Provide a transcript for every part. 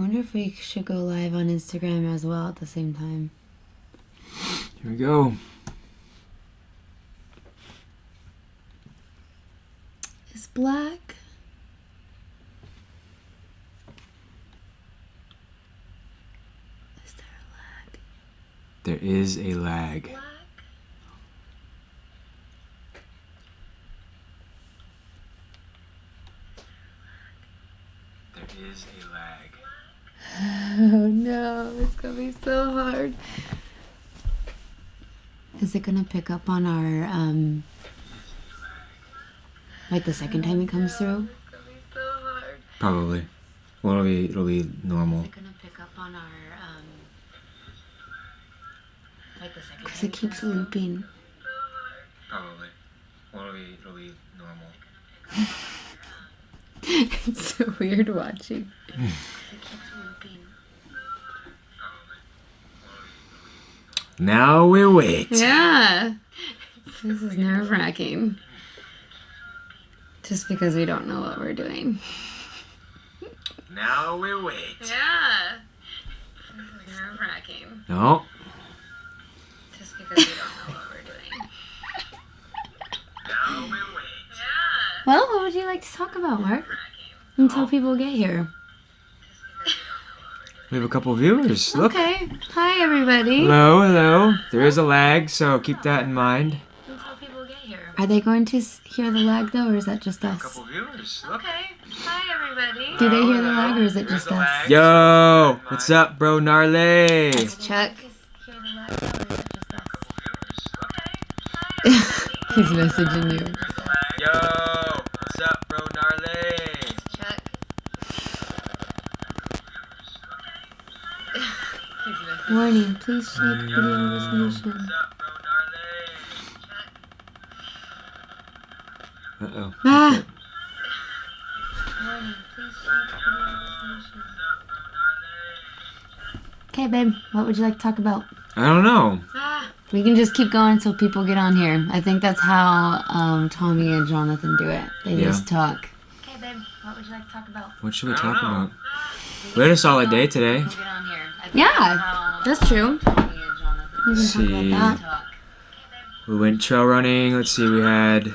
wonder if we should go live on Instagram as well at the same time. Here we go. Is black? Is there a lag? There is a lag. Black? There is a lag. Oh no, it's gonna be so hard. Is it gonna pick up on our, like the second time it comes through? It's gonna be so hard. Probably. Well, it'll be normal. Is it gonna pick up on our, like the second? Because it keeps looping. Probably. Well, it'll be normal. It's so weird watching. It keeps looping. Now we wait. Yeah. This is nerve-wracking. Just because we don't know what we're doing. Now we wait. Yeah. This is nerve-wracking. No. Just because we don't know what we're doing. Now we wait. Well, what would you like to talk about, Mark? Until people get here. We have a couple viewers. Look. Okay. Hi, everybody. Hello. There is a lag, so keep that in mind. Until people get here. Are they going to hear the lag, though, or is that just A us? couple viewers. Look. Okay. Hi, everybody. Do they hear the lag, or is it just us? Yo, what's up, bro? Gnarly. It's Chuck. He's messaging you. Yo, what's up, bro? Gnarly. Chuck. Warning, please check video resolution. Uh-oh. Ah! Warning, please check video resolution. Okay, babe, what would you like to talk about? I don't know. We can just keep going until people get on here. I think that's how Tommy and Jonathan do it. They just talk. Okay, babe, what would you like to talk about? What should we talk about? We had a solid day today. Yeah, that's true. We can talk about that. We went trail running. Let's see, we had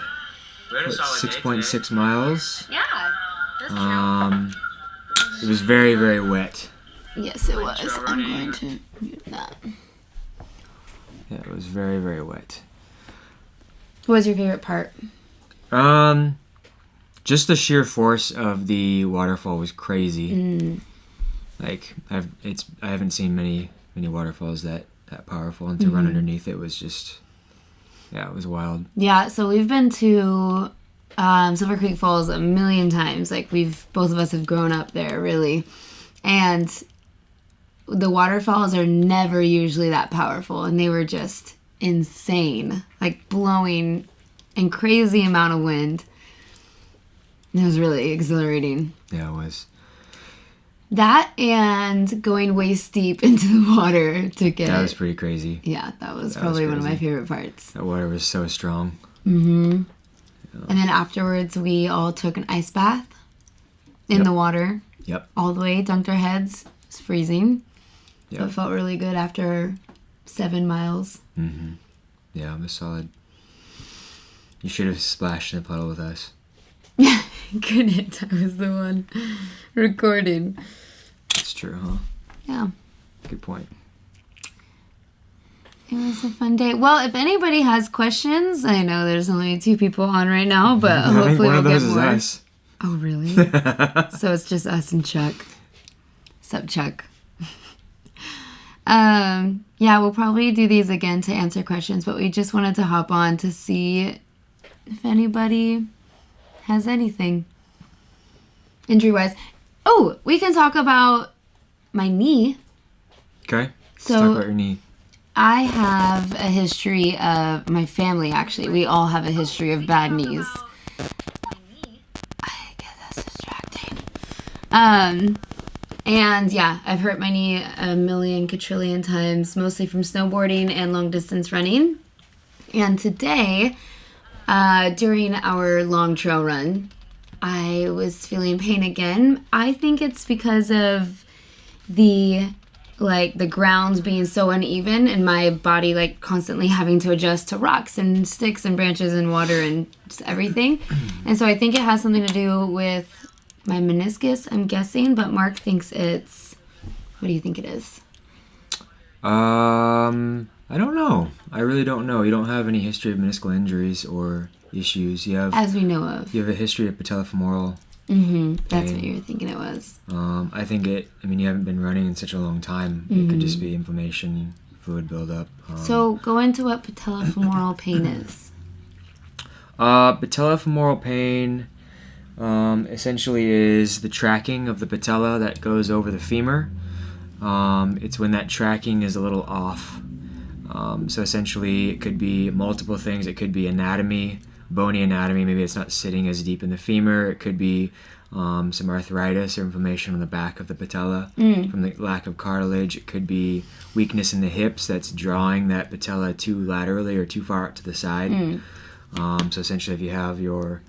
6.6 miles. Yeah, that's true. It was very, very wet. Yes, it was. I'm going to mute that. Yeah, it was very, very wet. What was your favorite part? Just the sheer force of the waterfall was crazy. Like I haven't seen many waterfalls that powerful, and to run underneath it was just, yeah, it was wild. Yeah, so we've been to Silver Creek Falls a million times. Like both of us have grown up there, really, and the waterfalls are never usually that powerful, and they were just insane, like blowing in crazy amount of wind. It was really exhilarating. Yeah, it was. That and going waist deep into the water to get... That was pretty crazy. Yeah, that was probably one of my favorite parts. That water was so strong. Mm-hmm. Yeah. And then afterwards, we all took an ice bath in the water. Yep. All the way, dunked our heads. It was freezing. Yep. But it felt really good after 7 miles. Mm-hmm. Yeah, it was solid. You should have splashed in the puddle with us. Yeah, couldn't. I was the one recording. That's true, huh? Yeah. Good point. It was a fun day. Well, if anybody has questions, I know there's only 2 people on right now, but hopefully we'll get more. Is us. Oh, really? So it's just us and Chuck. Sup, Chuck? Yeah, we'll probably do these again to answer questions, but we just wanted to hop on to see if anybody has anything injury-wise. Oh, we can talk about my knee. Okay. So, let's talk about your knee. I have a history of, my family actually, we all have a history of bad knees. I guess that's distracting. And yeah, I've hurt my knee a million quadrillion times, mostly from snowboarding and long distance running. And today, during our long trail run, I was feeling pain again. I think it's because of the the grounds being so uneven and my body like constantly having to adjust to rocks and sticks and branches and water and just everything. And so I think it has something to do with my meniscus, I'm guessing, but Mark thinks it's, what do you think it is? I don't know. I really don't know. You don't have any history of meniscal injuries or issues. You have, as we know of. You have a history of patellofemoral. That's what you were thinking it was. I think you haven't been running in such a long time. It could just be inflammation, fluid buildup. So go into what patellofemoral pain is. Patellofemoral pain essentially is the tracking of the patella that goes over the femur. It's when that tracking is a little off. So essentially it could be multiple things. It could be anatomy, bony anatomy. Maybe it's not sitting as deep in the femur. It could be some arthritis or inflammation on the back of the patella from the lack of cartilage. It could be weakness in the hips that's drawing that patella too laterally or too far out to the side. So essentially if you have your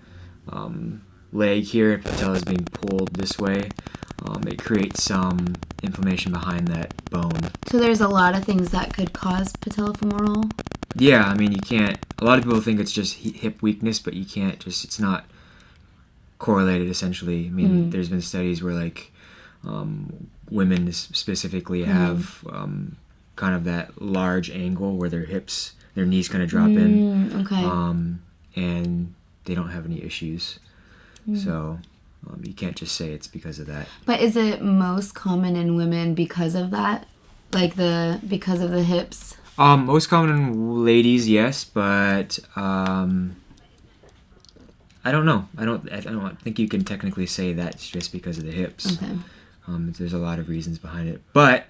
leg here, if the patella is being pulled this way, it creates some inflammation behind that bone. So there's a lot of things that could cause patellofemoral? Yeah, you can't, a lot of people think it's just hip weakness, but you can't just, it's not correlated essentially. There's been studies where women specifically have kind of that large angle where their hips, their knees kind of drop in. Okay. And they don't have any issues. So you can't just say it's because of that. But is it most common in women because of that? Because of the hips? Most common in ladies, yes, but I don't know. I don't think you can technically say that's just because of the hips. Okay. There's a lot of reasons behind it. But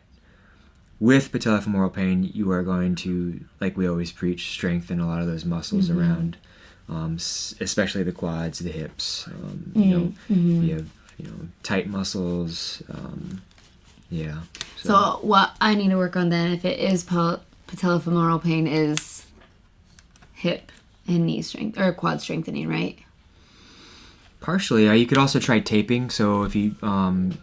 with patellofemoral pain, you are going to, like we always preach, strengthen a lot of those muscles around, especially the quads, the hips. You have tight muscles. Yeah. So what I need to work on then, if it is patellofemoral pain, is hip and knee strength or quad strengthening, right? Partially. You could also try taping. So if you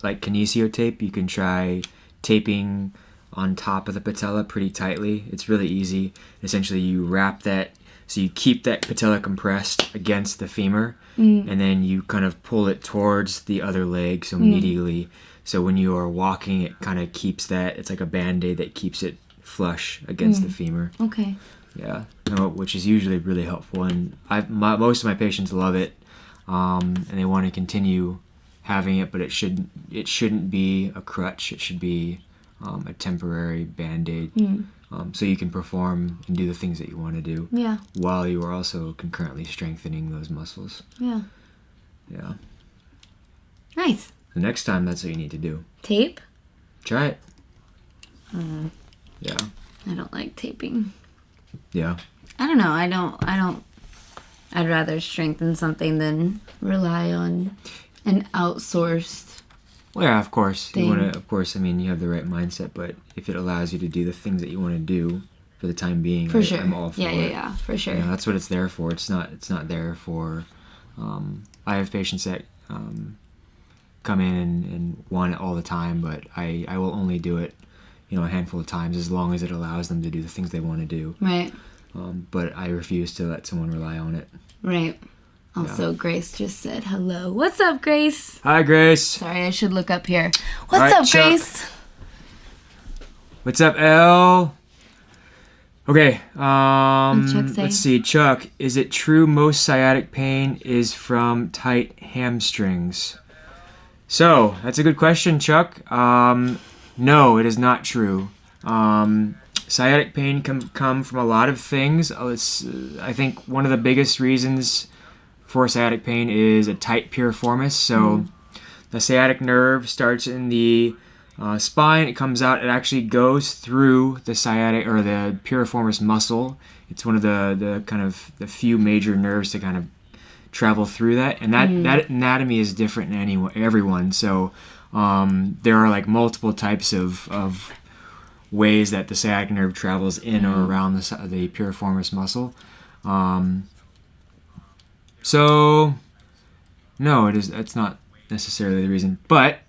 like kinesio tape, you can try taping on top of the patella pretty tightly. It's really easy. Essentially, you wrap that, so you keep that patella compressed against the femur, and then you kind of pull it towards the other leg, so medially. So when you are walking, it kind of keeps that, it's like a Band-Aid that keeps it flush against the femur. Okay. Yeah, which is usually really helpful, and most of my patients love it, and they want to continue having it, but it shouldn't be a crutch. It should be a temporary Band-Aid, so you can perform and do the things that you want to do while you are also concurrently strengthening those muscles. Yeah. Nice. The next time, that's what you need to do. Tape? Try it. Yeah. I don't like taping. Yeah. I don't know. I'd rather strengthen something than rely on an outsourced. Well, yeah, of course. Thing. You want to, of course, you have the right mindset, but if it allows you to do the things that you want to do for the time being, for sure. I'm all for it. Yeah, for sure. That's what it's there for. It's not there for, I have patients that come in and want it all the time, but I will only do it, a handful of times as long as it allows them to do the things they want to do. Right. But I refuse to let someone rely on it. Right. Also, Grace just said hello. What's up, Grace? Hi, Grace. Sorry, I should look up here. What's up, Chuck. Grace? What's up, Elle? Okay, Chuck say? let's see. Chuck, is it true most sciatic pain is from tight hamstrings? So, that's a good question, Chuck. No, it is not true. Sciatic pain can come from a lot of things. I think one of the biggest reasons for sciatic pain is a tight piriformis. So the sciatic nerve starts in the spine. It comes out. It actually goes through the sciatic or the piriformis muscle. It's one of the kind of the few major nerves to kind of travel through that. And that anatomy is different in everyone. So there are multiple types of ways that the sciatic nerve travels in or around the piriformis muscle. So no, that's not necessarily the reason. But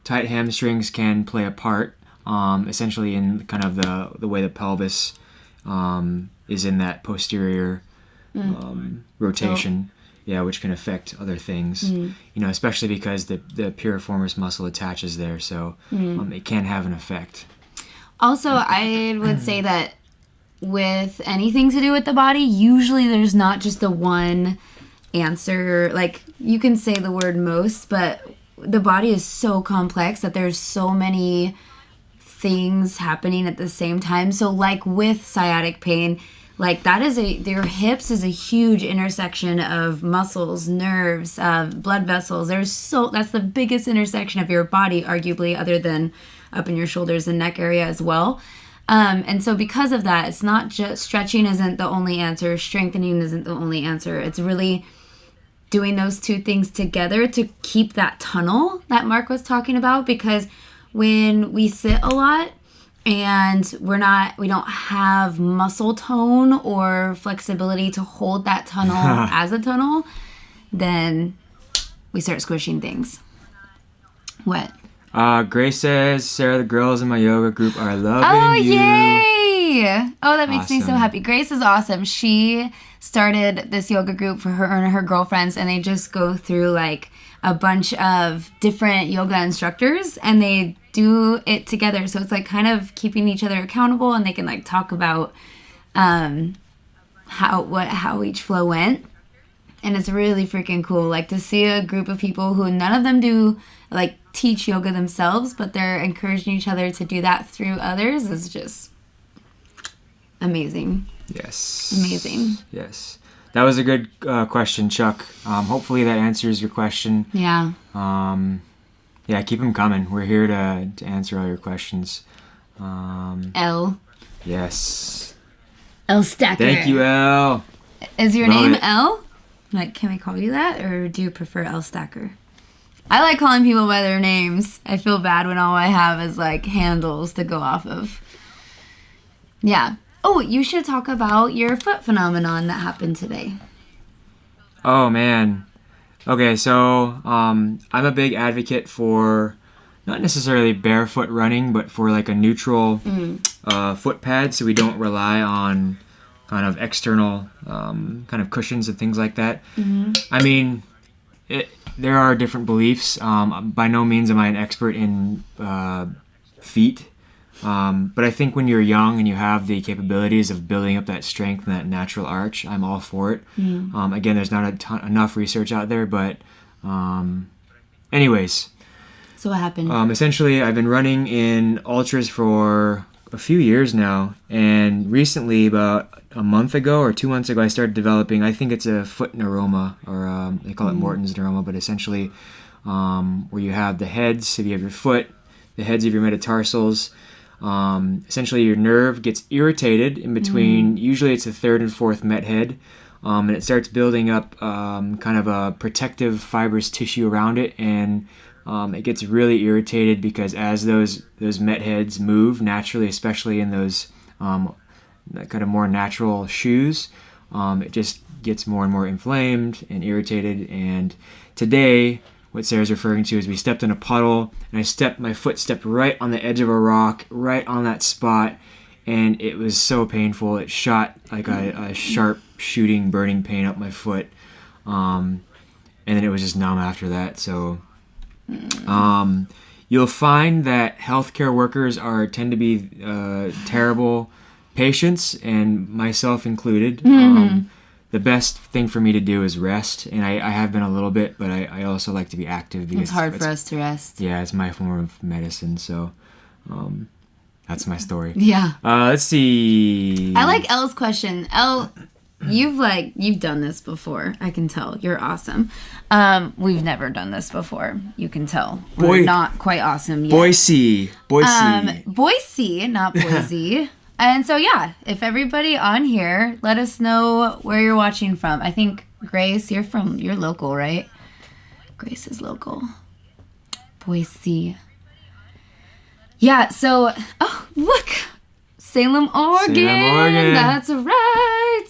tight hamstrings can play a part, essentially in kind of the way the pelvis is in that posterior rotation. Which can affect other things, especially because the piriformis muscle attaches there, so it can have an effect. Also, I would say that with anything to do with the body, usually there's not just the one answer. Like, you can say the word most, but the body is so complex that there's so many things happening at the same time. So, like with sciatic pain, like your hips is a huge intersection of muscles, nerves, blood vessels. That's the biggest intersection of your body, arguably, other than up in your shoulders and neck area as well. And so because of that, it's not just stretching isn't the only answer. Strengthening isn't the only answer. It's really doing those two things together to keep that tunnel that Mark was talking about, because when we sit a lot, and we don't have muscle tone or flexibility to hold that tunnel as a tunnel, then we start squishing things. What? Grace says, Sarah, the girls in my yoga group are loving you. Yay! Oh, that makes me so Awesome. happy. Grace is awesome. She started this yoga group for her and her girlfriends, and they just go through like a bunch of different yoga instructors, and they do it together. So it's like kind of keeping each other accountable, and they can like talk about how each flow went. And it's really freaking cool, like to see a group of people who none of them do like teach yoga themselves, but they're encouraging each other to do that through others is just amazing. Yes. Amazing. Yes. That was a good question, Chuck. Hopefully that answers your question. Yeah. Keep them coming. We're here to answer all your questions. L. Yes. L Stacker. Thank you, L. Is your Love name it. L? Like, can we call you that, or do you prefer L Stacker? I like calling people by their names. I feel bad when all I have is like handles to go off of. Yeah. Oh, you should talk about your foot phenomenon that happened today. Oh, man. Okay, so I'm a big advocate for not necessarily barefoot running, but for like a neutral foot pad, so we don't rely on kind of external kind of cushions and things like that. I mean, there are different beliefs. By no means am I an expert in feet. But I think when you're young and you have the capabilities of building up that strength and that natural arch, I'm all for it. Again, there's not enough research out there, but anyways. So what happened? Essentially, I've been running in ultras for a few years now, and recently, about a month ago or 2 months ago, I started developing, I think it's a foot neuroma, or they call it Morton's neuroma, but essentially where you have the heads, if you have your foot, the heads of your metatarsals. Essentially your nerve gets irritated in between, usually it's the third and fourth met head, and it starts building up kind of a protective fibrous tissue around it, and it gets really irritated because as those met heads move naturally, especially in those kind of more natural shoes, it just gets more and more inflamed and irritated. And today, what Sarah's referring to is we stepped in a puddle, and my foot stepped right on the edge of a rock, right on that spot, and it was so painful. It shot like a sharp shooting, burning pain up my foot, and then it was just numb after that. So you'll find that healthcare workers tend to be terrible patients, and myself included. The best thing for me to do is rest, and I have been a little bit, but I also like to be active because it's hard for us to rest. Yeah, it's my form of medicine, so that's my story. Yeah. Let's see. I like Elle's question. Elle, you've done this before. I can tell. You're awesome. We've never done this before. You can tell. We're not quite awesome yet. Boise, not Boise. And so, yeah, if everybody on here, let us know where you're watching from. I think, Grace, you're local, right? Grace is local. Boise. Yeah, so, oh, look. Salem, Oregon. That's right.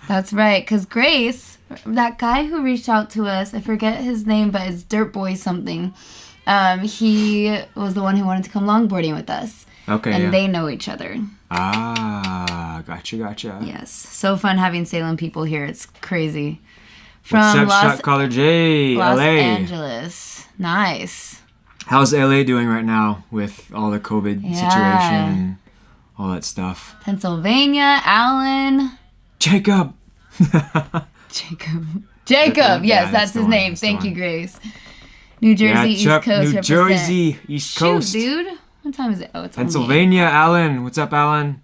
That's right, because Grace, that guy who reached out to us, I forget his name, but it's Dirt Boy something. He was the one who wanted to come longboarding with us. Okay. And yeah. they know each other. Ah, gotcha. Yes. So fun having Salem people here. It's crazy. What's From up, Shot Caller J, Los LA? Angeles. Nice. How's LA doing right now with all the COVID situation and all that stuff? Pennsylvania, Allen. Jacob. Jacob. Yes, Yeah, that's his one, name. that's Thank the you, one. Grace. New Jersey, East Chuck, Coast. New represent. Jersey, East Coast. Shoot, dude. What time is it? Oh, it's Pennsylvania, Alan. What's up, Alan?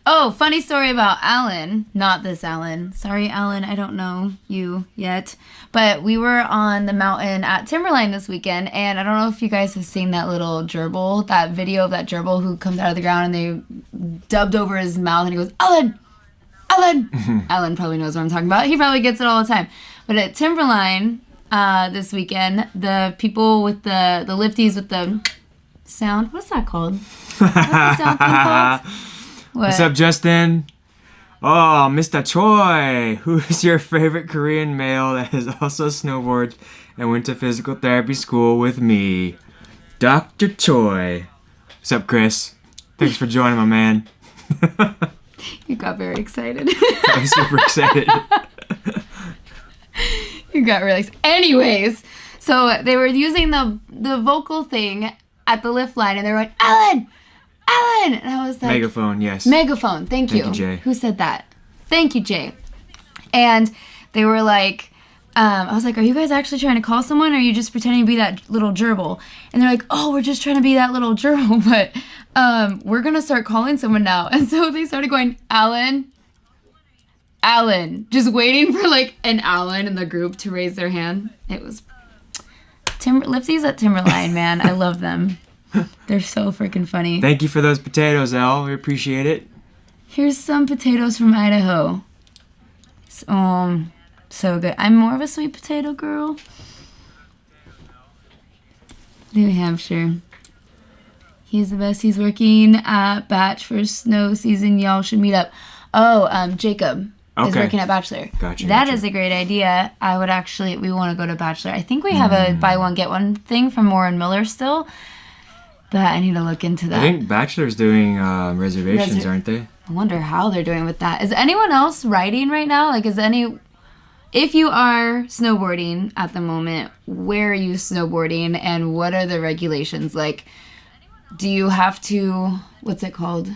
Oh, funny story about Alan. Not this Alan. Sorry, Alan. I don't know you yet. But we were on the mountain at Timberline this weekend, and I don't know if you guys have seen that little gerbil, that video of that gerbil who comes out of the ground and they dubbed over his mouth and he goes, Alan! Alan! Alan probably knows what I'm talking about. He probably gets it all the time. But at Timberline this weekend, the people with the lifties with the sound, what's that called? What's the sound thing called? What's up, Justin? Oh, Mr. Choi. Who's your favorite Korean male that is also snowboards and went to physical therapy school with me? Dr. Choi. What's up, Chris? Thanks for joining, my man. You got very excited. I'm super excited. You got really excited. Anyways, so they were using the vocal thing at the lift line, and they were like, Alan! Alan! And I was like... Megaphone, yes. Megaphone, thank you. Thank you, Jay. Who said that? Thank you, Jay. And they were like... I was like, are you guys actually trying to call someone, or are you just pretending to be that little gerbil? And they're like, oh, we're just trying to be that little gerbil, but we're going to start calling someone now. And so they started going, Alan... Alan. Just waiting for like an Alan in the group to raise their hand. It was... Lifties at Timberline, man. I love them. They're so freaking funny. Thank you for those potatoes, Al. We appreciate it. Here's some potatoes from Idaho. So good. I'm more of a sweet potato girl. New Hampshire. He's the best. He's working at Batch for snow season. Y'all should meet up. Oh, Jacob is working at Bachelor. Gotcha. That is a great idea. I would actually, we want to go to Bachelor. I think we have a buy one, get one thing from Warren Miller still. But I need to look into that. I think Bachelor's doing reservations, aren't they? I wonder how they're doing with that. Is anyone else riding right now? Like, if you are snowboarding at the moment, where are you snowboarding and what are the regulations? Like, do you have to, what's it called?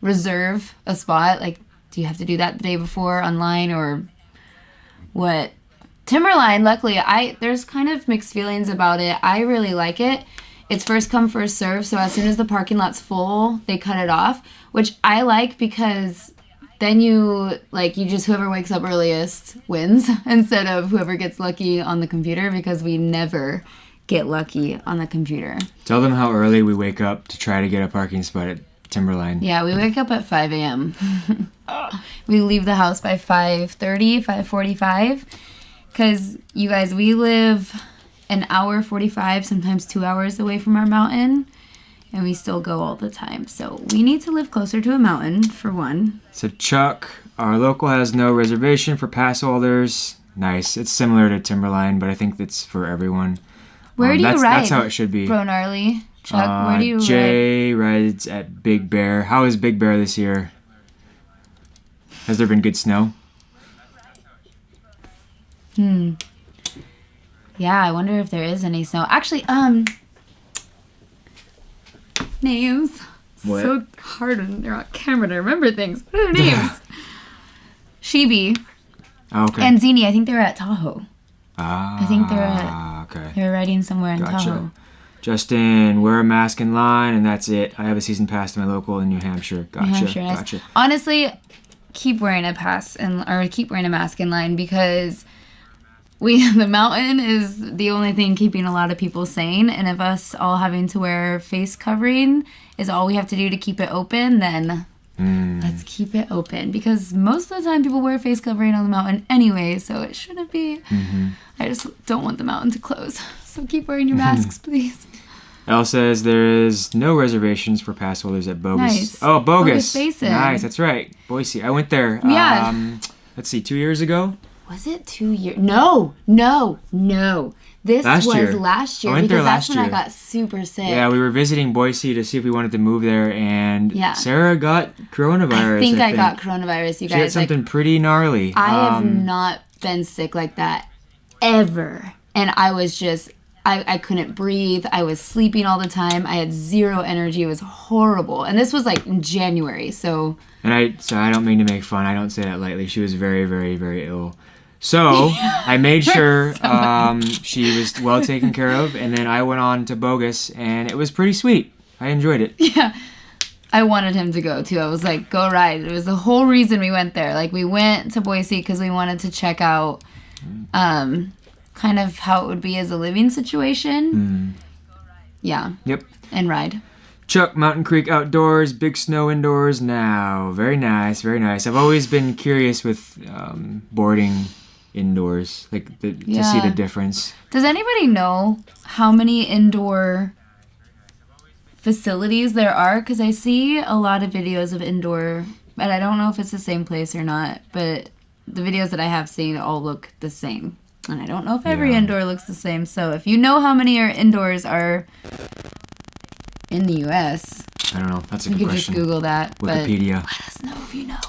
Reserve a spot? Like, do you have to do that the day before online or what? Timberline, luckily, there's kind of mixed feelings about it. I really like it. It's first come, first serve, so as soon as the parking lot's full, they cut it off, which I like because then whoever wakes up earliest wins instead of whoever gets lucky on the computer, because we never get lucky on the computer. Tell them how early we wake up to try to get a parking spot at Timberline. Yeah, we wake up at 5 a.m. We leave the house by 5:30, 5:45, because you guys, we live an hour 45, sometimes 2 hours away from our mountain, and we still go all the time. So we need to live closer to a mountain, for one. So Chuck, our local has no reservation for pass holders. Nice. It's similar to Timberline, but I think it's for everyone. Where do you ride? That's how it should be. Bro gnarly. Chuck, where do you Jay rides at Big Bear. How is Big Bear this year? Has there been good snow? Yeah, I wonder if there is any snow. Actually, names. What? So hard when they're on camera to remember things. What are their names? Shibi Okay. and Zini, I think they were at Tahoe. I think they're riding somewhere in Tahoe. Justin, wear a mask in line, and that's it. I have a season pass to my local in New Hampshire. Gotcha. New Hampshire, nice. Gotcha. Honestly, keep wearing a keep wearing a mask in line, because the mountain is the only thing keeping a lot of people sane, and if us all having to wear face covering is all we have to do to keep it open, then let's keep it open, because most of the time people wear face covering on the mountain anyway, so it shouldn't be. I just don't want the mountain to close, so keep wearing your masks, please. Elle says there is no reservations for pass holders at Bogus. Nice. Oh, Bogus. Basin. Nice, that's right. Boise. I went there. Yeah. Let's see, 2 years ago. Was it 2 years? No. This Last was year. last year I went there because that's last when I year. got super sick. Yeah, we were visiting Boise to see if we wanted to move there, and Yeah. Sarah got coronavirus. I think I got coronavirus, you She had guys. Like, something pretty gnarly. I have not been sick like that ever. And I was just, I couldn't breathe. I was sleeping all the time. I had zero energy. It was horrible. And this was like in January, so. And I don't mean to make fun. I don't say that lightly. She was very, very, very ill. So I made sure she was well taken care of, and then I went on to Bogus, and it was pretty sweet. I enjoyed it. Yeah. I wanted him to go too. I was like, go ride. It was the whole reason we went there. Like, we went to Boise because we wanted to check out kind of how it would be as a living situation. Yeah. Yep. And ride. Chuck, Mountain Creek Outdoors, big snow indoors now. Very nice, very nice. I've always been curious with boarding indoors, like to see the difference. Does anybody know how many indoor facilities there are? Because I see a lot of videos of indoor, but I don't know if it's the same place or not. But the videos that I have seen all look the same. And I don't know if every indoor looks the same. So if you know how many indoors are in the U.S., I don't know. That's a you good could question. just Google that. Wikipedia. But let us know if you know.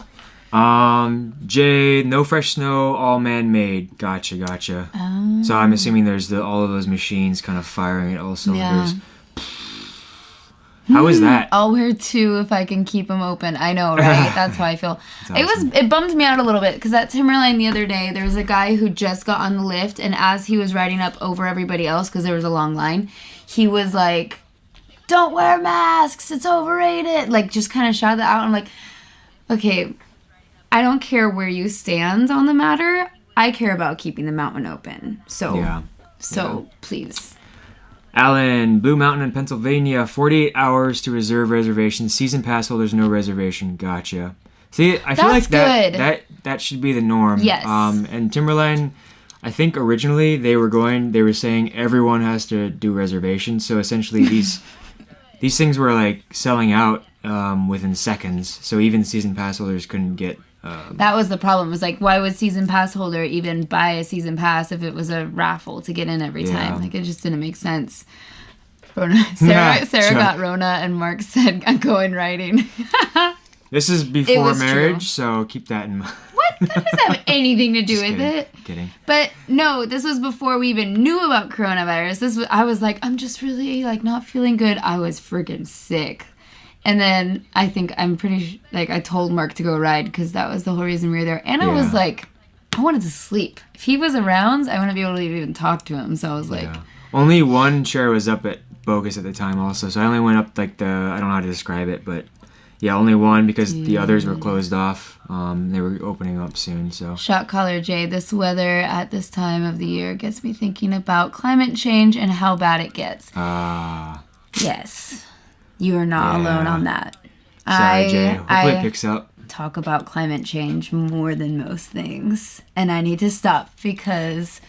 Jay, no fresh snow, all man-made. Gotcha. Oh. So I'm assuming there's all of those machines kind of firing at all cylinders. Yeah. How is that? I'll wear 2 if I can keep them open. I know, right? That's how I feel. Awesome. It bummed me out a little bit because at Timberline the other day, there was a guy who just got on the lift, and as he was riding up over everybody else because there was a long line, he was like, "Don't wear masks. It's overrated." Like, just kind of shouted that out. I'm like, okay, I don't care where you stand on the matter. I care about keeping the mountain open. So, please. Alan, Blue Mountain in Pennsylvania, 48 hours to reserve reservation. Season pass holders, no reservation. Gotcha. See, I feel like that should be the norm. Yes. And Timberline, I think originally they were saying everyone has to do reservations. So essentially these things were like selling out within seconds. So even season pass holders couldn't get. That was the problem. It was like, why would season pass holder even buy a season pass if it was a raffle to get in every time? Like, it just didn't make sense. Sarah got Rona, and Mark said, "I'm going riding." This is before marriage, so keep that in mind. What? That doesn't have anything to do with it. Kidding. But no, this was before we even knew about coronavirus. I was like, I'm just really like not feeling good. I was freaking sick. And then I think I told Mark to go ride because that was the whole reason we were there. And I was like, I wanted to sleep. If he was around, I wouldn't be able to even talk to him. So I was like... Only one chair was up at Bogus at the time also. So I only went up I don't know how to describe it, but yeah, only one because the others were closed off. They were opening up soon, so... Shot caller Jay, this weather at this time of the year gets me thinking about climate change and how bad it gets. Yes. You are not alone on that. Sorry, Jay. Hopefully it picks up. Talk about climate change more than most things. And I need to stop because...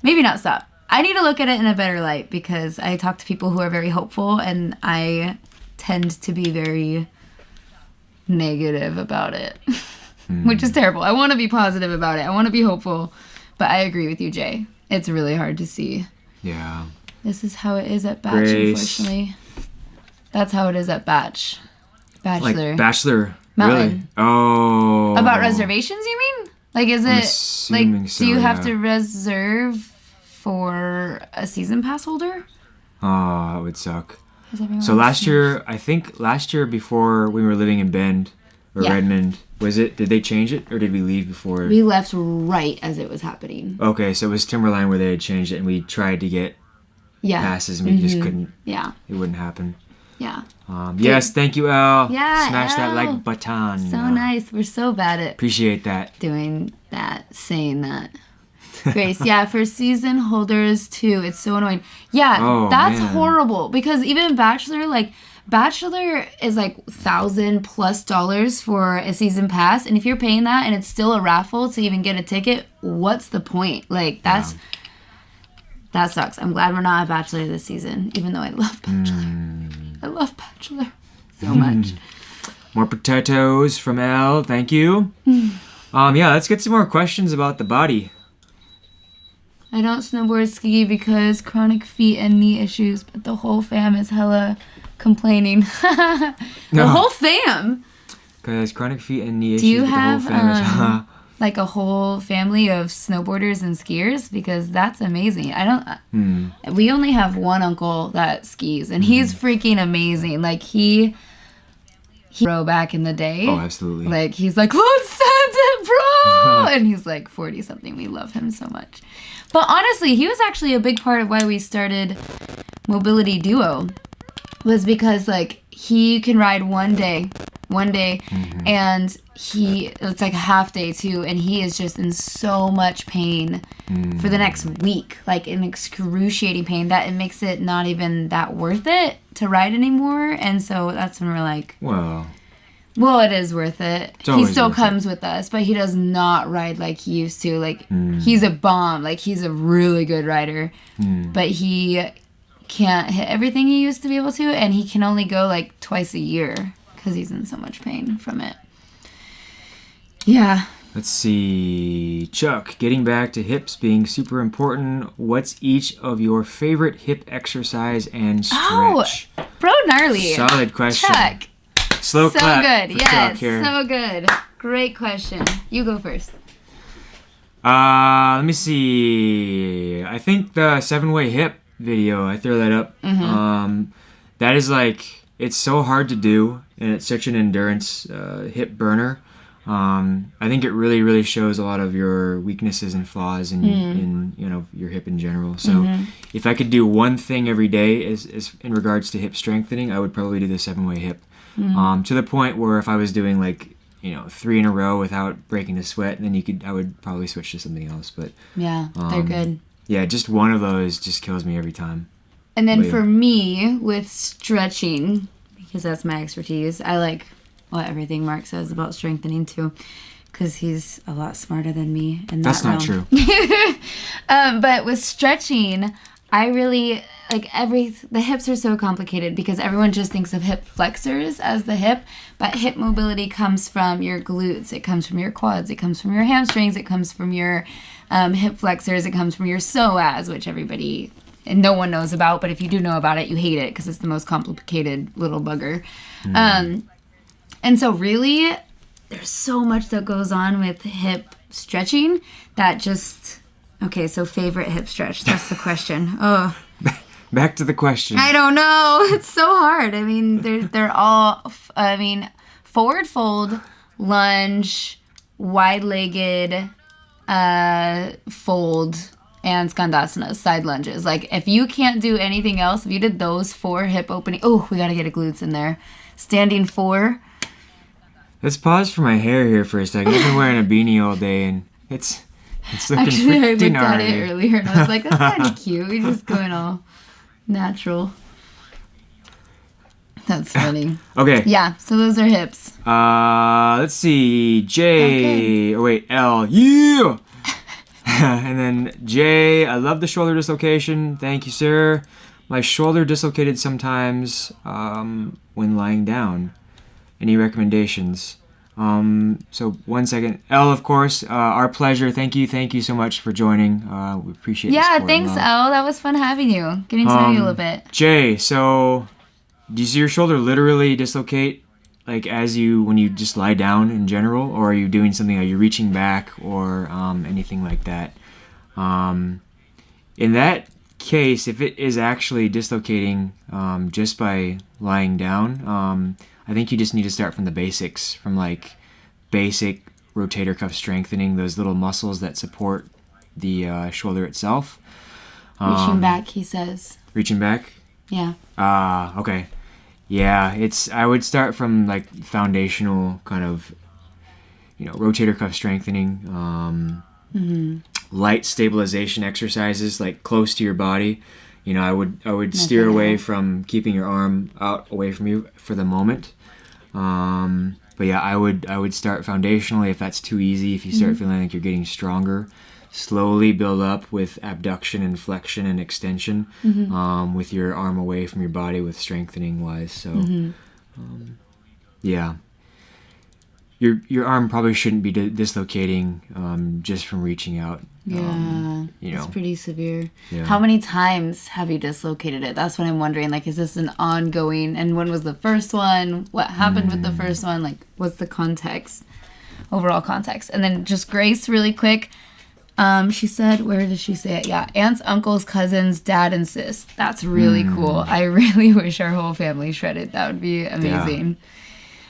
Maybe not stop. I need to look at it in a better light because I talk to people who are very hopeful and I tend to be very negative about it. Which is terrible. I want to be positive about it. I want to be hopeful. But I agree with you, Jay. It's really hard to see. Yeah. This is how it is at Batch, unfortunately. That's how it is at Bachelor. Like Bachelor. Mountain. Really? Oh. About reservations, you mean? Like, is it like so, do you have to reserve for a season pass holder? Oh, that would suck. So last year before we were living in Bend or Redmond, did they change it or did we leave before? We left right as it was happening. Okay, so it was Timberline where they had changed it and we tried to get passes and we just couldn't. Yeah. It wouldn't happen. Yeah. Yes, thank you, Elle. Yeah, Smash that Elle. like button. So nice. We're so bad at Appreciate that. doing that, saying that. Grace, yeah, for season holders too. It's so annoying. Yeah, that's horrible because even Bachelor is like $1,000+ for a season pass, and if you're paying that and it's still a raffle to even get a ticket, what's the point? Like that sucks. I'm glad we're not a Bachelor this season, even though I love Bachelor. I love Bachelor so much. More potatoes from Elle. Thank you. Yeah, let's get some more questions about the body. I don't snowboard ski because chronic feet and knee issues, but the whole fam is hella complaining. The whole fam? Because chronic feet and knee issues. Do you but have the whole fam is, like a whole family of snowboarders and skiers? Because that's amazing. We only have one uncle that skis, and he's freaking amazing. Like he pro back in the day. Oh, absolutely. Like he's like, let's send it pro, and he's like 40 something. We love him so much. But honestly, he was actually a big part of why we started Mobility Duo, was because like he can ride one day, and it's like a half day too, and he is just in so much pain for the next week, like in excruciating pain, that it makes it not even that worth it to ride anymore. And so that's when we're like, well, it is worth it. He still comes with us, but he does not ride like he used to. Like he's a bomb, like he's a really good rider, but he can't hit everything he used to be able to, and he can only go like twice a year because he's in so much pain from it. Yeah. Let's see. Chuck, getting back to hips being super important, what's each of your favorite hip exercise and stretch? Oh, bro, gnarly. Solid question. Chuck. Slow So clap good. for Chuck Yes, here. so good. Great question. You go first. Let me see. I think the 7-way hip video, I throw that up. That is like, it's so hard to do, and it's such an endurance hip burner. I think it really, really shows a lot of your weaknesses and flaws in your hip in general. So if I could do one thing every day is in regards to hip strengthening, I would probably do the 7-way hip. To the point where if I was doing like 3 in a row without breaking a sweat, then I would probably switch to something else. But yeah, they're good. Yeah, just one of those just kills me every time. And then for me, with stretching, because that's my expertise, I like everything Mark says about strengthening too, because he's a lot smarter than me in that That's not realm. true. But with stretching, I really the hips are so complicated because everyone just thinks of hip flexors as the hip, but hip mobility comes from your glutes, it comes from your quads, it comes from your hamstrings, it comes from your hip flexors, it comes from your psoas, which everybody and no one knows about, but if you do know about it, you hate it because it's the most complicated little bugger. And so really, there's so much that goes on with hip stretching that just... Okay, so favorite hip stretch. That's the question. Oh. Back to the question. I don't know. It's so hard. I mean, they're all... forward fold, lunge, wide-legged fold, and skandasana, side lunges. Like, if you can't do anything else, if you did those 4 hip opening... Oh, we got to get a glutes in there. Standing 4... Let's pause for my hair here for a second. I've been wearing a beanie all day, and it's looking Actually, I pretty looked at gnarly. it earlier, and I was like, that's kind of cute. We're just going all natural. That's funny. Okay. Yeah, so those are hips. Let's see. J. Oh, wait. L. Yeah! And then J. I love the shoulder dislocation. Thank you, sir. My shoulder dislocated sometimes when lying down. Any recommendations? So 1 second. L, of course, our pleasure. Thank you so much for joining. We appreciate the support. Thanks, L. That was fun having you. Getting to know you a little bit. Jay, so do you see your shoulder literally dislocate like when you just lie down in general, or are you doing something? Are you reaching back or anything like that? In that case, if it is actually dislocating just by lying down, I think you just need to start from the basics, from like basic rotator cuff strengthening, those little muscles that support the shoulder itself. Reaching back, he says. Reaching back? Yeah. Okay. Yeah, I would start from like foundational kind of, rotator cuff strengthening, light stabilization exercises like close to your body. I would steer away from keeping your arm out away from you for the moment. But yeah, I would start foundationally if that's too easy. If you start feeling like you're getting stronger, slowly build up with abduction and flexion and extension, with your arm away from your body with strengthening wise. So, yeah. your arm probably shouldn't be dislocating just from reaching out. Yeah, You know. it's pretty severe. Yeah. How many times have you dislocated it? That's what I'm wondering. Like, is this an ongoing? And when was the first one? What happened with the first one? Like, what's the context, overall context? And then just Grace, really quick. She said, where did she say it? Yeah, aunts, uncles, cousins, dad, and sis. That's really cool. I really wish our whole family shredded. That would be amazing.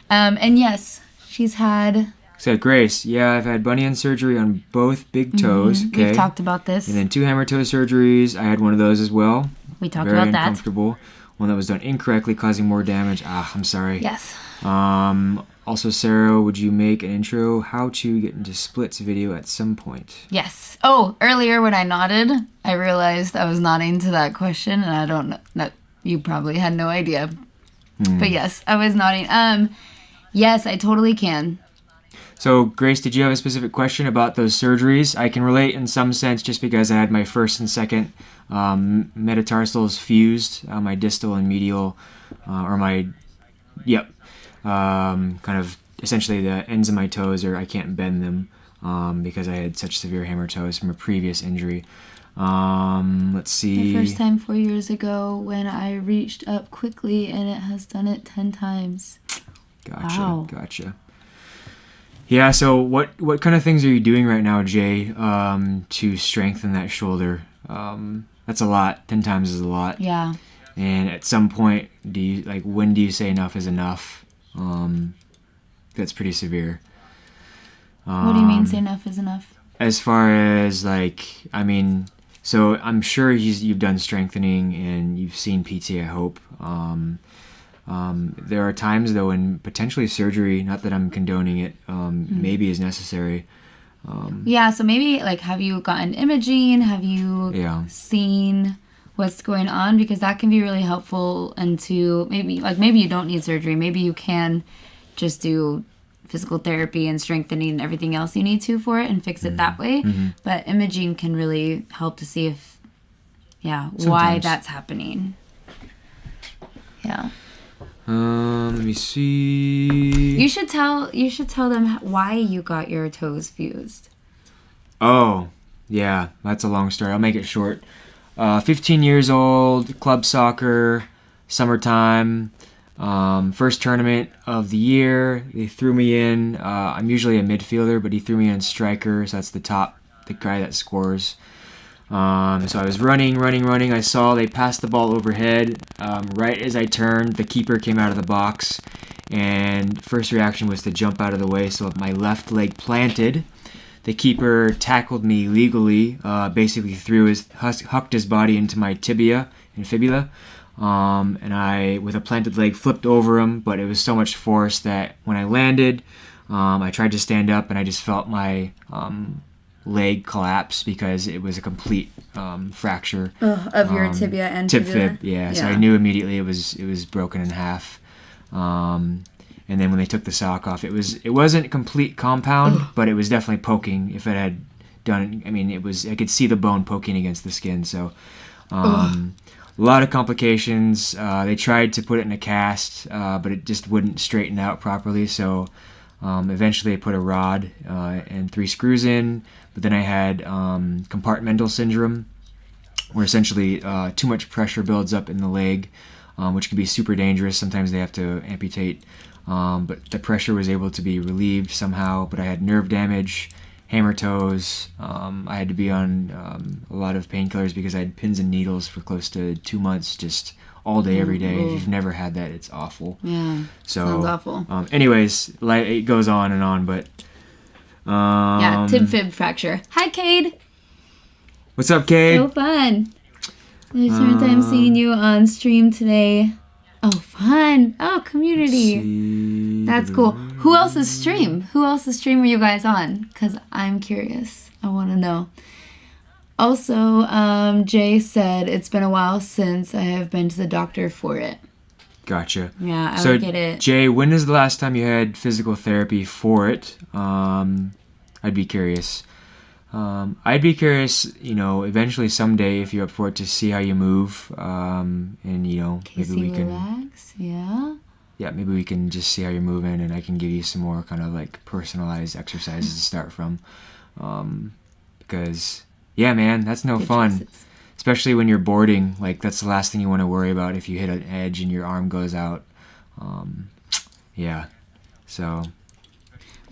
And yes, she's had... So Grace, yeah, I've had bunion surgery on both big toes. Okay. We've talked about this. And then 2 hammer toe surgeries. I had one of those as well. We talked Very about that. uncomfortable. One that was done incorrectly, causing more damage. I'm sorry. Yes. Also, Sarah, would you make an intro how to get into splits video at some point? Yes. Oh, earlier when I nodded, I realized I was nodding to that question, and I don't know. No, you probably had no idea. But yes, I was nodding. Yes, I totally can. So, Grace, did you have a specific question about those surgeries? I can relate in some sense just because I had my first and second metatarsals fused, my distal and medial, kind of essentially the ends of my toes, or I can't bend them because I had such severe hammer toes from a previous injury. Let's see. The first time 4 years ago when I reached up quickly, and it has done it 10 times. Gotcha. Yeah, so what kind of things are you doing right now, Jay, to strengthen that shoulder? That's a lot. 10 times is a lot. Yeah. And at some point, when do you say enough is enough? That's pretty severe. What do you mean say enough is enough? As far as so I'm sure you've done strengthening and you've seen PT, I hope. There are times, though, when potentially surgery, not that I'm condoning it, maybe is necessary. Yeah, so maybe, have you gotten imaging? Have you seen what's going on? Because that can be really helpful into maybe you don't need surgery. Maybe you can just do physical therapy and strengthening and everything else you need to for it and fix it that way. But imaging can really help to see if, why that's happening. Yeah. Let me see. You should tell them why you got your toes fused. Oh, yeah, that's a long story. I'll make it short. 15 years old, club soccer, summertime, first tournament of the year. They threw me in. I'm usually a midfielder, but he threw me in striker, so that's the guy that scores. So I was running. I saw they passed the ball overhead. Right as I turned, the keeper came out of the box, and first reaction was to jump out of the way, so my left leg planted. The keeper tackled me legally, basically hucked his body into my tibia and fibula, and I, with a planted leg, flipped over him, but it was so much force that when I landed, I tried to stand up, and I just felt my leg collapse because it was a complete fracture of your tibia and tib fibula. fib. Yeah, so I knew immediately it was broken in half. And then when they took the sock off, it wasn't complete compound, but it was definitely poking. If it had done, I could see the bone poking against the skin. So a lot of complications. They tried to put it in a cast, but it just wouldn't straighten out properly. So eventually they put a rod and 3 screws in. But then I had compartmental syndrome, where essentially too much pressure builds up in the leg, which can be super dangerous. Sometimes they have to amputate. But the pressure was able to be relieved somehow. But I had nerve damage, hammer toes. I had to be on a lot of painkillers because I had pins and needles for close to 2 months, just all day, every day. If you've never had that, it's awful. Yeah, so, sounds awful. Anyways, it goes on and on, but... tib fib fracture. Hi, Cade. What's up, Cade? So fun. It's your time seeing you on stream today. Oh, fun. Oh, community. That's cool. Who else's stream? Who else's stream are you guys on? Because I'm curious. I want to know. Also, Jay said it's been a while since I have been to the doctor for it. Gotcha. Yeah, I so, would get it. Jay, when is the last time you had physical therapy for it? I'd be curious. Eventually someday, if you're up for it, to see how you move. And, maybe we can... relax, yeah. yeah, maybe we can just see how you're moving, and I can give you some more kind of like personalized exercises to start from. Because yeah, man, that's no Good fun. choices. Especially when you're boarding, like that's the last thing you want to worry about if you hit an edge and your arm goes out. Yeah, so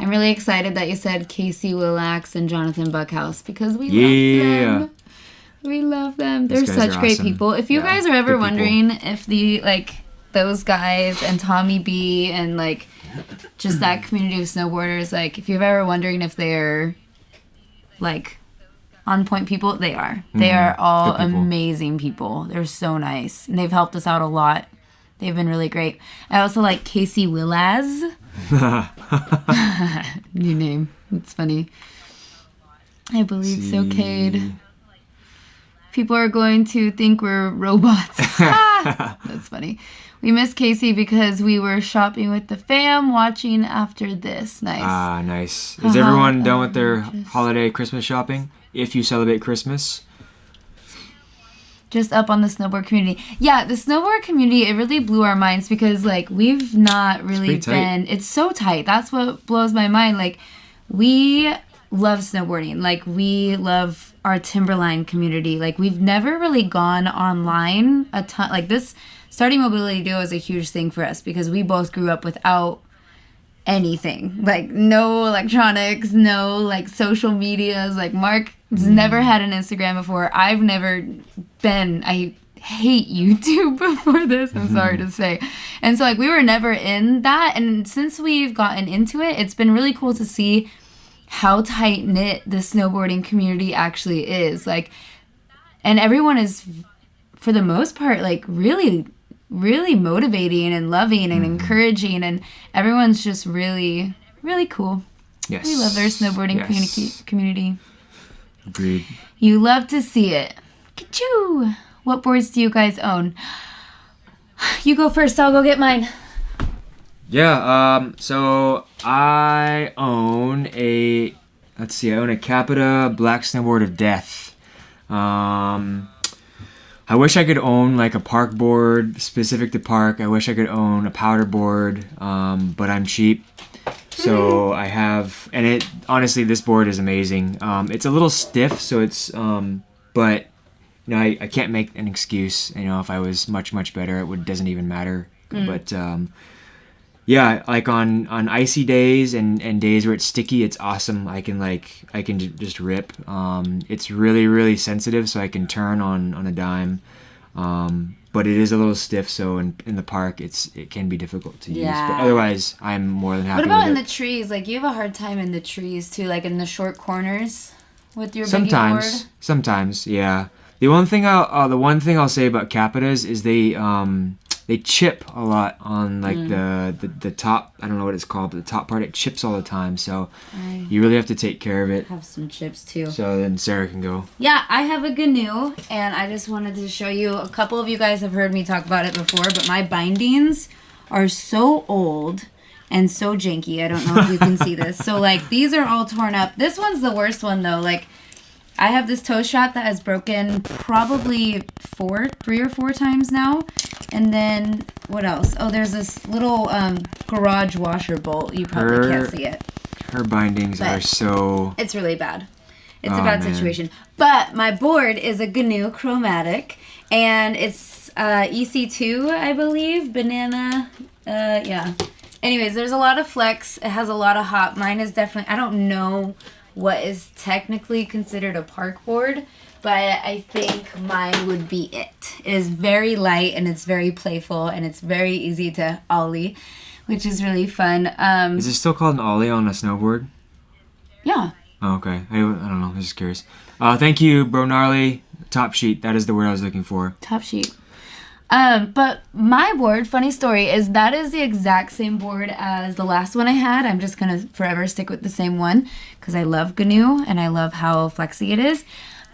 I'm really excited that you said Casey Willax and Jonathan Buckhouse because we Yeah. love them. We love them. They're Those guys such are great awesome. people. If you Yeah, guys are ever good people. wondering if those guys and Tommy B and like just that community of snowboarders, like if you're ever wondering if they're like on point people, they are. They are all Good people. amazing people. They're so nice. And they've helped us out a lot. They've been really great. I also like Casey Willaz. New name. It's funny. I believe so, Cade. People are going to think we're robots. That's funny. We miss Casey because we were shopping with the fam, watching after this. Nice. Ah, nice. Is everyone done with their holiday Christmas shopping? If you celebrate Christmas? Just up on the snowboard community. Yeah, the snowboard community, it really blew our minds because, like, we've not really pretty tight. been... It's so tight. That's what blows my mind. Like, we love snowboarding. Like, we love our Timberline community. Like, we've never really gone online a ton. Like, this starting Mobility Duo is a huge thing for us because we both grew up without anything. Like, no electronics, no, like, social medias. Like, Mark's never had an Instagram before. I've never been... I hate YouTube before this, I'm sorry to say. And so, like, we were never in that. And since we've gotten into it, it's been really cool to see how tight-knit the snowboarding community actually is. Like, and everyone is, for the most part, like, really motivating and loving and encouraging, and everyone's just really, really cool. Yes. We love our snowboarding community. Agreed. You love to see it. Ka-choo! What boards do you guys own? You go first, I'll go get mine. Yeah, so I own a Capita Black Snowboard of Death. I wish I could own like a park board specific to park. I wish I could own a powder board, but I'm cheap. So I have, and it honestly, this board is amazing. It's a little stiff, so it's, but you know, I can't make an excuse. You know, if I was much better, doesn't even matter. But yeah, like on icy days and days where it's sticky, it's awesome. I can just rip. It's really sensitive, so I can turn on a dime. But it is a little stiff, so in the park it can be difficult to use. Yeah. But otherwise, I'm more than happy What about with in it. the trees? Like, you have a hard time in the trees too, like in the short corners with your biggie board? Sometimes, yeah. The one thing I'll say about Capitas is they chip a lot on like the top. I don't know what it's called, but the top part, it chips all the time. So you really have to take care of it. Have some chips too. So then Sarah can go. Yeah, I have a GNU, and I just wanted to show you. A couple of you guys have heard me talk about it before, but my bindings are so old and so janky. I don't know if you can see this. So like these are all torn up. This one's the worst one though. Like, I have this toe shot that has broken probably 3 or 4 times now. And then, what else? Oh, there's this little garage washer bolt. You probably can't see it. Her bindings are so... It's really bad. It's a bad situation. But my board is a GNU Chromatic. And it's EC2, I believe. Banana. Yeah. Anyways, there's a lot of flex. It has a lot of hop. Mine is definitely... I don't know what is technically considered a park board, but I think mine would be it. It is very light and it's very playful and it's very easy to ollie, which is really fun. Is it still called an ollie on a snowboard? Yeah. Oh, okay. I don't know. I was just curious. Thank you, Bro Gnarly. Top sheet. That is the word I was looking for. Top sheet. But my board, funny story, is that is the exact same board as the last one I had. I'm just going to forever stick with the same one because I love GNU and I love how flexy it is.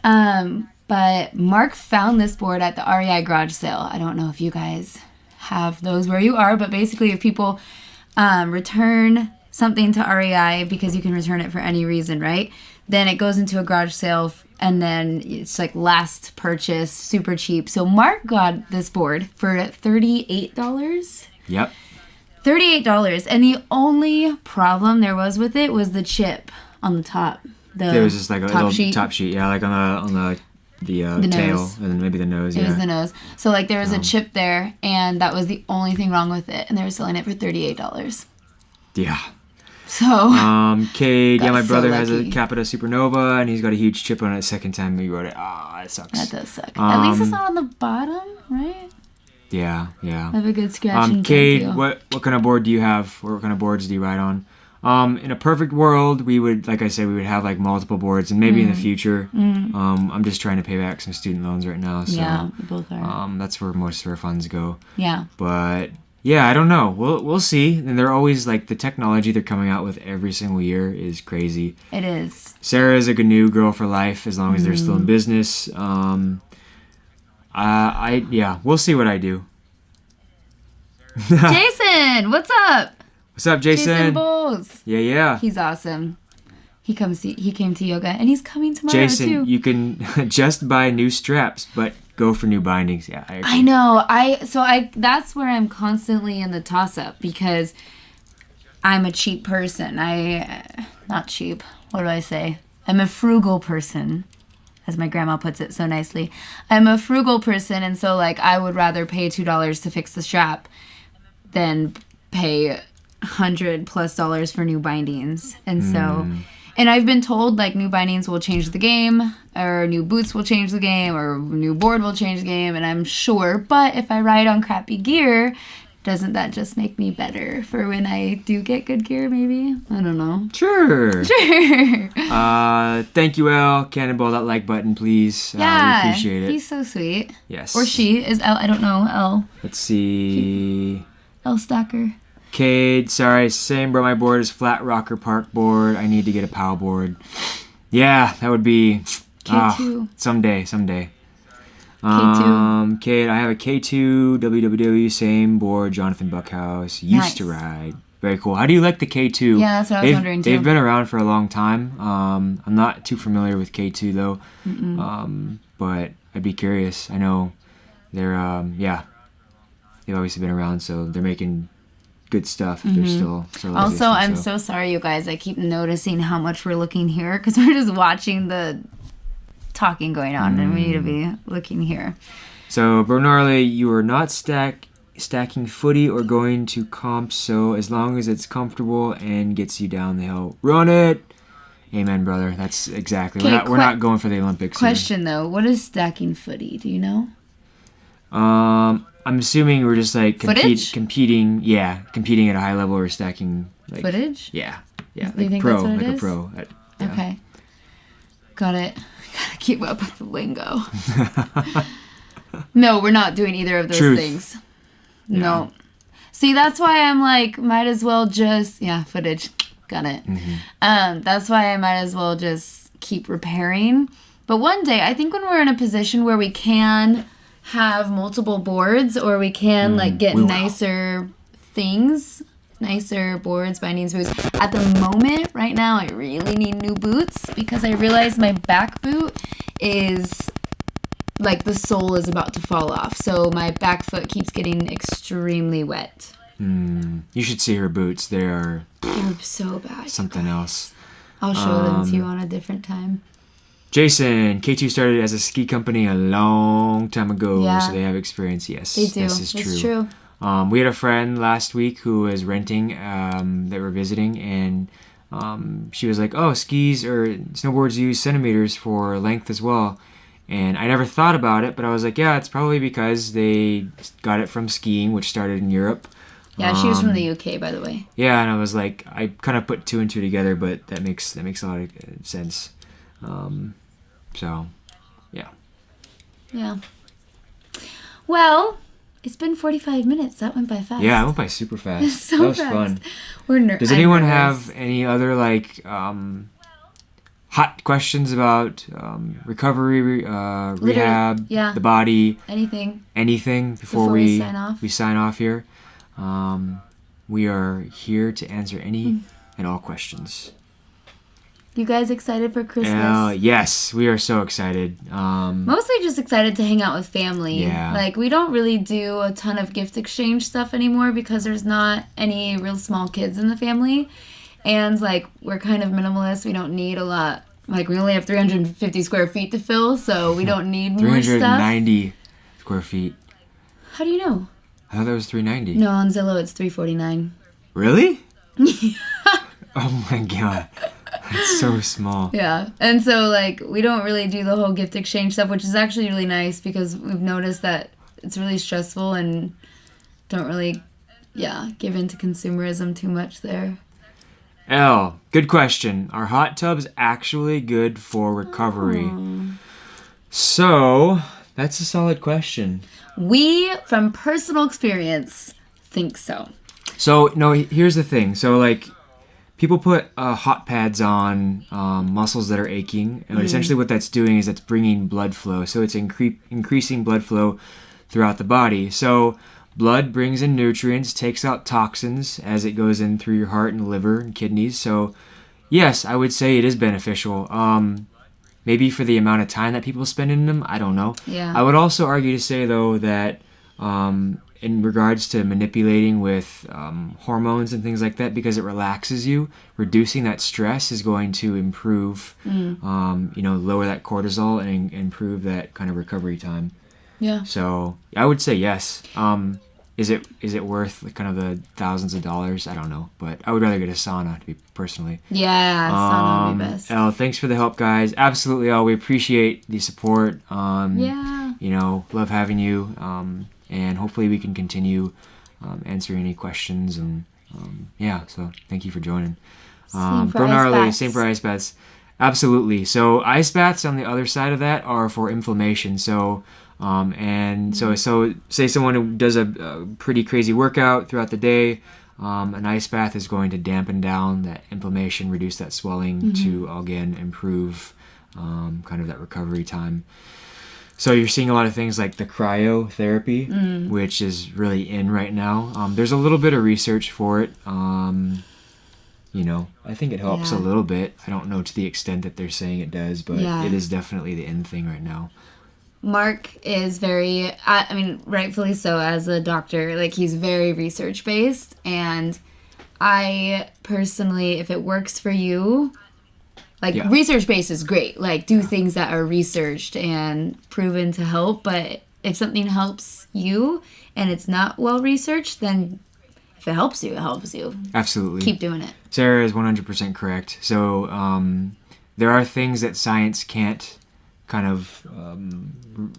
But Mark found this board at the REI garage sale. I don't know if you guys have those where you are, but basically if people return something to REI because you can return it for any reason, right? Then it goes into a garage sale and then it's like last purchase, super cheap. So Mark got this board for $38. Yep. $38. And the only problem there was with it was the chip on the top. There was just like a top little sheet. top sheet, yeah, like on the tail nose. and then maybe the nose. It was the nose. So like there was a chip there, and that was the only thing wrong with it, and they were selling it for $38. Yeah. So. Cade, yeah, my so brother has a lucky. Capita Supernova, and he's got a huge chip on it. Second time we rode it. That sucks. That does suck. At least it's not on the bottom, right? Yeah. I have a good scratch and Cade, feel. what kind of board do you have? What kind of boards do you ride on? In a perfect world, we would, like I said, we would have like multiple boards, and maybe in the future. I'm just trying to pay back some student loans right now, so Yeah, we both are. that's where most of our funds go. Yeah. But yeah, I don't know. We'll see. And they're always like the technology they're coming out with every single year is crazy. It is. Sarah is a GNU girl for life as long as they're still in business. We'll see what I do. Jason, what's up? What's up, Jason? Jason Bowles. Yeah. He's awesome. He came to yoga, and he's coming tomorrow Jason, too. you can just buy new straps, but go for new bindings. Yeah, I agree. I know. That's where I'm constantly in the toss up because I'm a cheap person. Not cheap. What do I say? I'm a frugal person, as my grandma puts it so nicely. I'm a frugal person, and so like I would rather pay $2 to fix the strap than pay $100+ for new bindings. And so, and I've been told like new bindings will change the game, or new boots will change the game, or new board will change the game, and I'm sure, but if I ride on crappy gear, doesn't that just make me better for when I do get good gear, maybe? I don't know. Sure. Thank you, Elle. Cannonball that like button, please. Yeah, we appreciate it. He's so sweet. Yes. Or she is Elle. I don't know. Elle. Let's see. Elle Stacker. Cade, sorry, same bro. My board is flat rocker park board. I need to get a POW board. Yeah, that would be K2. Someday. K2. Cade, I have a K2 WWW, same board. Jonathan Buckhouse used to Nice. ride. Very cool. How do you like the K2? Yeah, that's what I was wondering too. They've been around for a long time. I'm not too familiar with K2 though. But I'd be curious. I know they're they've obviously been around, so they're making good stuff if they're still Also, I'm so sorry, you guys. I keep noticing how much we're looking here because we're just watching the talking going on, and we need to be looking here. So, Bernarle, you are not stacking footy or going to comps, so as long as it's comfortable and gets you down the hill, run it. Amen, brother. That's exactly. We're not going for the Olympics. Question though, what is stacking footy? Do you know? I'm assuming we're just like Footage? competing at a high level or stacking like Footage? Yeah. Do Like you think pro, that's what it like is? a pro. Yeah. Okay. Got it. Gotta keep up with the lingo. No, we're not doing either of those Truth. things. No. See, that's why I'm like, might as well just footage. Got it. That's why I might as well just keep repairing. But one day, I think when we're in a position where we can have multiple boards, or we can like get nicer things, nicer boards, bindings, boots. At the moment, right now, I really need new boots because I realize my back boot is like the sole is about to fall off. So my back foot keeps getting extremely wet. You should see her boots. They're So bad. something else. I'll show them to you on a different time. Jason, K2 started as a ski company a long time ago, Yeah. so they have experience. Yes, They do. this is It's true. We had a friend last week who was renting that we're visiting, and she was like, "Oh, skis or snowboards use centimeters for length as well." And I never thought about it, but I was like, "Yeah, it's probably because they got it from skiing, which started in Europe." Yeah, she was from the UK, by the way. Yeah, and I was like, I kind of put two and two together, but that makes a lot of sense. So, yeah. Yeah. Well, it's been 45 minutes. That went by fast. Yeah, it went by super fast. So that was fast. fun. Does I'm anyone nervous. have any other like hot questions about recovery, rehab, yeah. the body, anything before we sign off? We sign off here. We are here to answer any and all questions. You guys excited for Christmas? Yes, we are so excited. Mostly just excited to hang out with family. Yeah. Like, we don't really do a ton of gift exchange stuff anymore because there's not any real small kids in the family. And, like, we're kind of minimalist. We don't need a lot. Like, we only have 350 square feet to fill, so we don't need more stuff. 390 square feet. How do you know? I thought that was 390. No, on Zillow it's 349. Really? Oh my god. That's so small. Yeah. And so, like, we don't really do the whole gift exchange stuff, which is actually really nice because we've noticed that it's really stressful and don't really, give into consumerism too much there. Elle, good question. Are hot tubs actually good for recovery? So, that's a solid question. We, from personal experience, think so. So, no, here's the thing. So, like, people put hot pads on muscles that are aching. And essentially what that's doing is that's bringing blood flow. So, it's increasing blood flow throughout the body. So, blood brings in nutrients, takes out toxins as it goes in through your heart and liver and kidneys. So, yes, I would say it is beneficial. Maybe for the amount of time that people spend in them, I don't know. Yeah. I would also argue to say, though, that in regards to manipulating with hormones and things like that, because it relaxes you, reducing that stress is going to improve, lower that cortisol and improve that kind of recovery time. Yeah. So I would say yes. Is it worth kind of the thousands of dollars? I don't know, but I would rather get a sauna to be personally. Yeah, sauna would be best. Elle, thanks for the help, guys. Absolutely, Elle. We appreciate the support. Love having you. And hopefully we can continue answering any questions. And so thank you for joining. Same for Bro ice Gnarly, baths. same for ice baths. Absolutely. So ice baths on the other side of that are for inflammation. So so say someone who does a pretty crazy workout throughout the day, an ice bath is going to dampen down that inflammation, reduce that swelling to, again, improve kind of that recovery time. So you're seeing a lot of things like the cryotherapy, which is really in right now. There's a little bit of research for it. I think it helps a little bit. I don't know to the extent that they're saying it does, but it is definitely the in thing right now. Mark is very, rightfully so as a doctor, like he's very research based, and I personally, if it works for you, research based is great, like do things that are researched and proven to help, but if something helps you and it's not well researched, then if it helps you, it helps you. Absolutely. Keep doing it. Sarah is 100% correct. So there are things that science can't kind of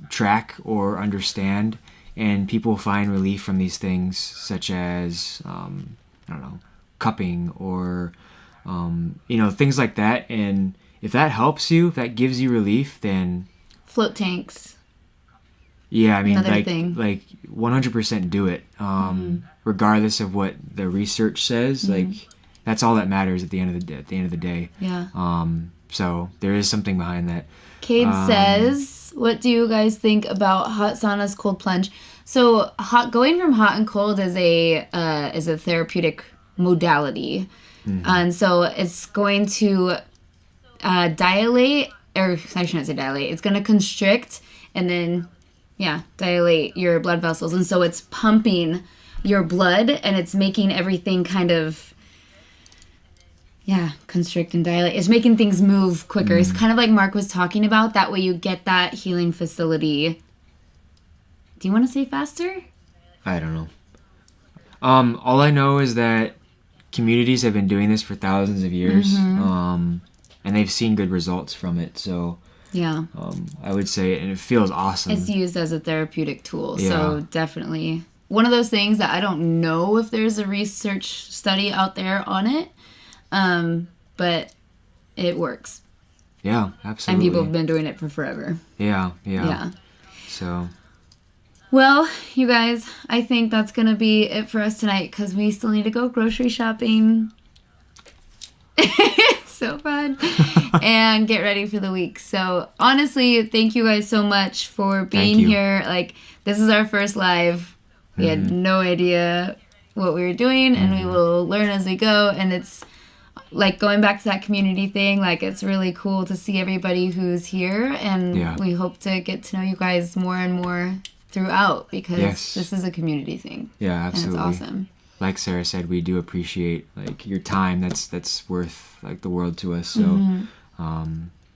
track or understand, and people find relief from these things, such as cupping or things like that. And if that helps you, if that gives you relief, then float tanks. Yeah, I mean, Another like thing. 100% do it, regardless of what the research says. Like that's all that matters at the end of the day. Yeah. So there is something behind that. Cade says, what do you guys think about hot saunas, cold plunge? So going from hot and cold is a therapeutic modality. And so it's going to dilate, or I shouldn't say dilate, it's going to constrict and then, dilate your blood vessels. And so it's pumping your blood and it's making everything kind of, constrict and dilate. It's making things move quicker. It's kind of like Mark was talking about. That way you get that healing facility. Do you want to say faster? I don't know. All I know is that communities have been doing this for thousands of years, and they've seen good results from it. So I would say, and it feels awesome. It's used as a therapeutic tool. Yeah. So definitely one of those things that I don't know if there's a research study out there on it. But it works. Yeah, absolutely. And people have been doing it for forever. Yeah. Yeah. So. Well, you guys, I think that's going to be it for us tonight because we still need to go grocery shopping. So fun. And get ready for the week. So honestly, thank you guys so much for being here. Like, this is our first live. We had no idea what we were doing, and we will learn as we go. And it's like going back to that community thing, like it's really cool to see everybody who's here, and we hope to get to know you guys more and more throughout, because this is a community thing. Yeah, absolutely. And it's awesome. Like Sarah said, we do appreciate like your time. That's worth like the world to us. So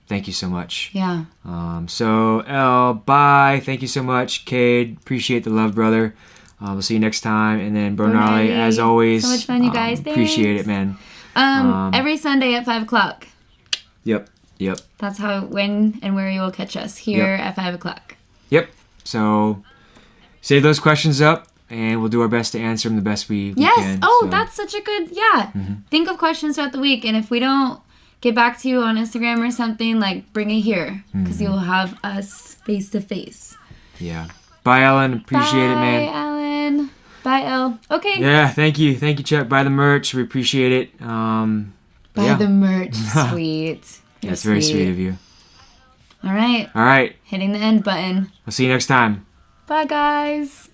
thank you so much. Yeah. So Elle, bye. Thank you so much. Cade, appreciate the love, brother. We'll see you next time. And then Bronali, as always. So much fun, you guys. Thanks. Appreciate it, man. Every Sunday at 5 o'clock. Yep. That's how, when, and where you will catch us here at 5 o'clock. Yep. So save those questions up, and we'll do our best to answer them the best we can. Oh, that's such a good, Think of questions throughout the week, and if we don't get back to you on Instagram or something, like, bring it here, because you'll have us face to face. Yeah. Bye, Ellen. Appreciate it, man. Bye, Ellen. Bye, Elle. Okay. Yeah, thank you, Chuck. Buy the merch. We appreciate it. Buy the merch. Sweet. That's very sweet of you. All right. Hitting the end button. I'll see you next time. Bye, guys.